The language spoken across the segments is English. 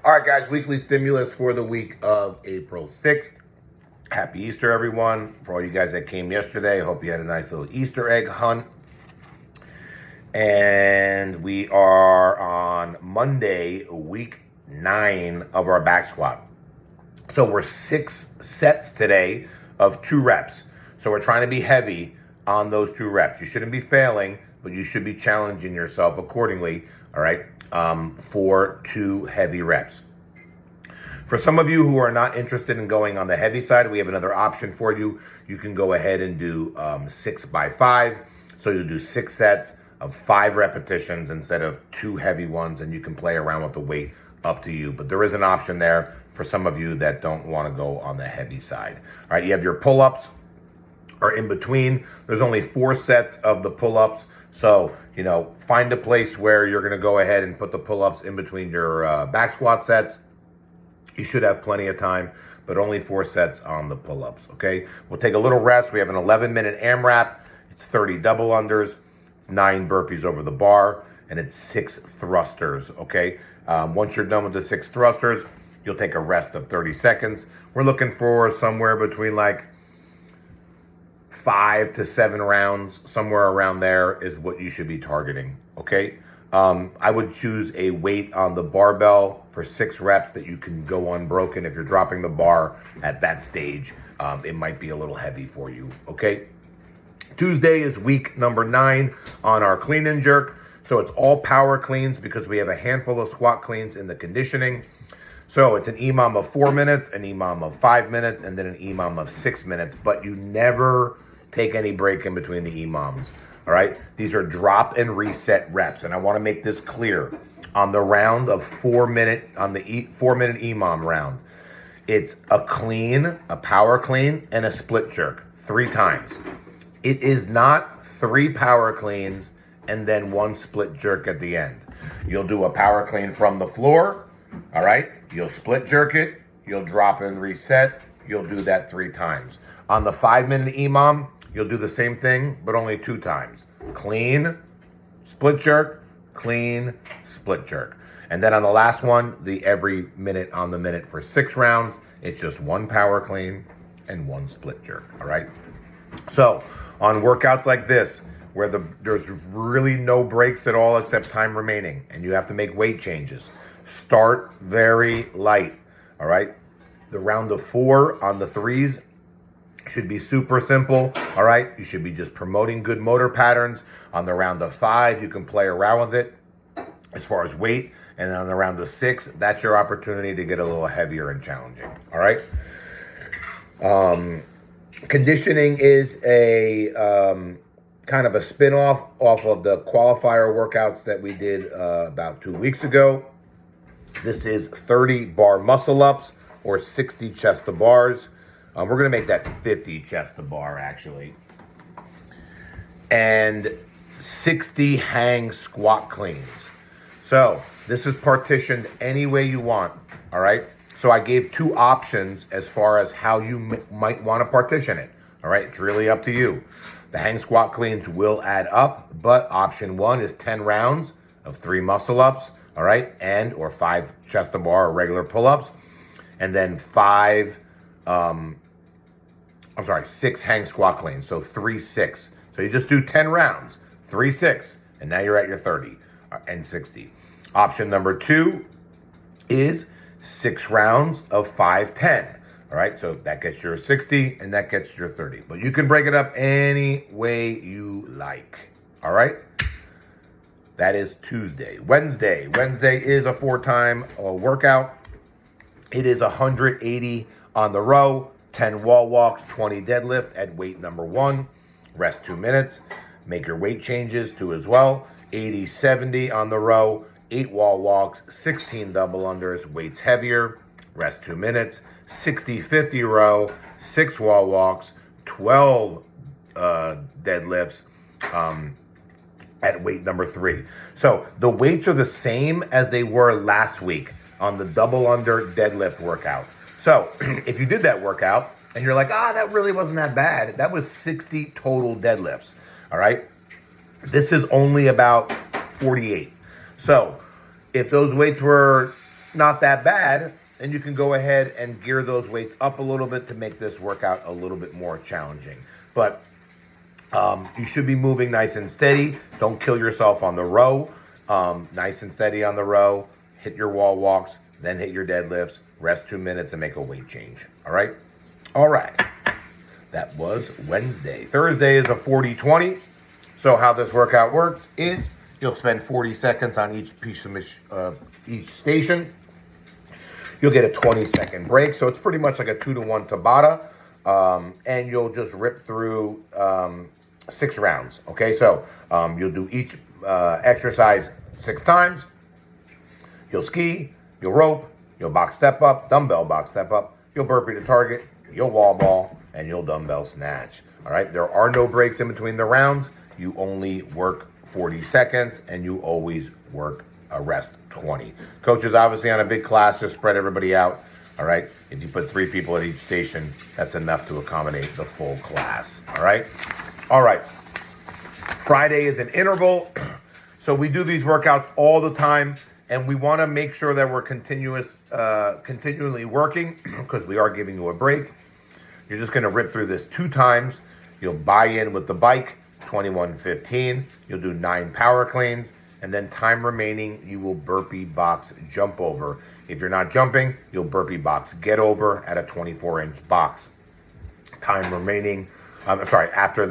All right, guys, weekly stimulus for the week of April 6th. Happy Easter, everyone. For all you guys that came yesterday, I hope you had a nice little Easter egg hunt. And we are on Monday, week 9 of our back squat. So we're 6 sets today of 2 reps. So we're trying to be heavy on those 2 reps. You shouldn't be failing, but you should be challenging yourself accordingly, all right, for 2 heavy reps. For some of you who are not interested in going on the heavy side, we have another option for you. You can go ahead and do 6 by 5. So you'll do 6 sets of 5 repetitions instead of 2 heavy ones, and you can play around with the weight, up to you. But there is an option there for some of you that don't want to go on the heavy side. All right, you have your pull-ups are in between. There's only 4 sets of the pull-ups. So, find a place where you're going to go ahead and put the pull-ups in between your back squat sets. You should have plenty of time, but only 4 sets on the pull-ups, okay? We'll take a little rest. We have an 11-minute AMRAP. It's 30 double unders. It's 9 burpees over the bar, and it's 6 thrusters, okay? Once you're done with the 6 thrusters, you'll take a rest of 30 seconds. We're looking for somewhere between like 5 to 7 rounds, somewhere around there is what you should be targeting, okay? I would choose a weight on the barbell for 6 reps that you can go unbroken. If you're dropping the bar at that stage, it might be a little heavy for you, okay? Tuesday is week number 9 on our clean and jerk. So it's all power cleans because we have a handful of squat cleans in the conditioning. So it's an EMOM of 4 minutes, an EMOM of 5 minutes, and then an EMOM of 6 minutes. But you never take any break in between the EMOMs. All right, these are drop and reset reps, and I want to make this clear. On the round of 4 minute, on the 4-minute EMOM round, it's a clean, a power clean, and a split jerk 3 times. It is not 3 power cleans and then 1 split jerk at the end. You'll do a power clean from the floor, all right? You'll split jerk it, you'll drop and reset, you'll do that 3 times. On the 5-minute EMOM, you'll do the same thing, but only 2 times. Clean, split jerk, clean, split jerk. And then on the last one, the every minute on the minute for 6 rounds, it's just 1 power clean and 1 split jerk, all right? So on workouts like this, where there's really no breaks at all except time remaining, and you have to make weight changes, start very light, all right? The round of 4 on the 3s should be super simple, all right? You should be just promoting good motor patterns. On the round of 5, you can play around with it as far as weight. And on the round of 6, that's your opportunity to get a little heavier and challenging, all right? Conditioning is a kind of a spin-off off of the qualifier workouts that we did about 2 weeks ago. This is 30 bar muscle ups or 60 chest to bars. We're going to make that 50 chest to bar, actually. And 60 hang squat cleans. So this is partitioned any way you want, all right? So I gave 2 options as far as how you might want to partition it, all right? It's really up to you. The hang squat cleans will add up, but option 1 is 10 rounds of 3 muscle ups, all right? Or 5 chest to bar or regular pull-ups. And then 6 hang squat cleans, so 3-6. So you just do 10 rounds, 3-6, and now you're at your 30 and 60. Option number 2 is 6 rounds of 5-10. All right, so that gets your 60 and that gets your 30. But you can break it up any way you like. All right? That is Tuesday. Wednesday is a 4-time workout. It is 180 on the row, 10 wall walks, 20 deadlift at weight number 1. Rest 2 minutes. Make your weight changes too as well. 80-70 on the row, 8 wall walks, 16 double unders, weights heavier. Rest 2 minutes. 60-50 row, 6 wall walks, 12 deadlifts at weight number 3. So the weights are the same as they were last week on the double under deadlift workout. So if you did that workout and you're like, that really wasn't that bad, that was 60 total deadlifts, all right? This is only about 48. So if those weights were not that bad, then you can go ahead and gear those weights up a little bit to make this workout a little bit more challenging. But you should be moving nice and steady. Don't kill yourself on the row. Nice and steady on the row. Hit your wall walks, then hit your deadlifts. Rest 2 minutes and make a weight change. All right? All right. That was Wednesday. Thursday is a 40-20. So how this workout works is you'll spend 40 seconds on each piece of each station. You'll get a 20-second break. So it's pretty much like a 2-to-1 Tabata. And you'll just rip through 6 rounds. Okay, so you'll do each exercise 6 times. You'll ski, you'll rope, you'll box step up, dumbbell box step up, you'll burpee to target, you'll wall ball, and you'll dumbbell snatch. All right, there are no breaks in between the rounds. You only work 40 seconds, and you always work a rest 20. Coach is obviously on a big class, just spread everybody out. All right, if you put 3 people at each station, that's enough to accommodate the full class. All right, all right. Friday is an interval. So we do these workouts all the time, and we want to make sure that we're continually working because we are giving you a break. You're just going to rip through this 2 times. You'll buy in with the bike, 21:15. You'll do 9 power cleans, and then time remaining, you will burpee box jump over. If you're not jumping, you'll burpee box get over at a 24-inch box. Time remaining, after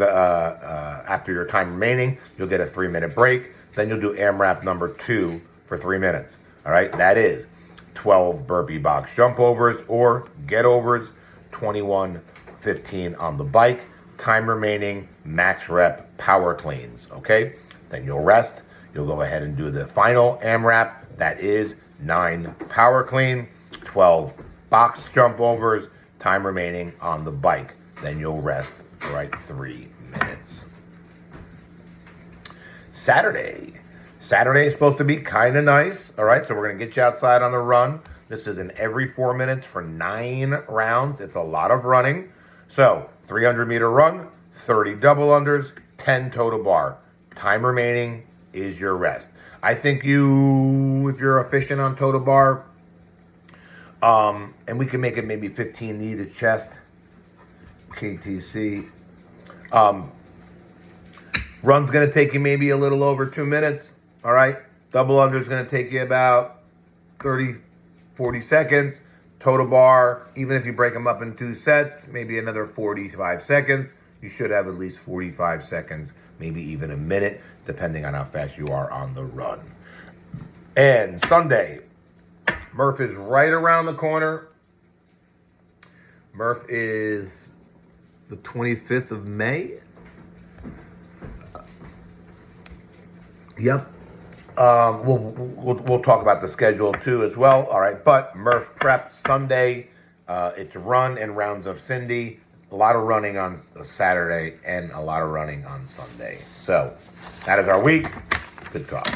your time remaining, you'll get a 3-minute break. Then you'll do AMRAP number 2 for 3 minutes. All right, that is 12 burpee box jump overs or get overs, 21:15 on the bike. Time remaining, max rep power cleans. Okay, then you'll rest. You'll go ahead and do the final AMRAP. That is 9 power clean, 12 box jump overs, time remaining on the bike. Then you'll rest, all right, 3 minutes. Saturday is supposed to be kind of nice. All right, so we're going to get you outside on the run. This is in every 4 minutes for 9 rounds. It's a lot of running. So 300-meter run, 30 double unders, 10 toe to bar. Time remaining is your rest. I think if you're efficient on toe to bar, and we can make it maybe 15 knee to chest, KTC. Run's going to take you maybe a little over 2 minutes. All right. Double under is going to take you about 30, 40 seconds. Toe to bar, even if you break them up in 2 sets, maybe another 45 seconds. You should have at least 45 seconds, maybe even a minute, depending on how fast you are on the run. And Sunday, Murph is right around the corner. Murph is the 25th of May. Yep. We'll talk about the schedule too as well. All right, but Murph Prep Sunday, it's run and rounds of Cindy. A lot of running on Saturday and a lot of running on Sunday. So that is our week. Good talk.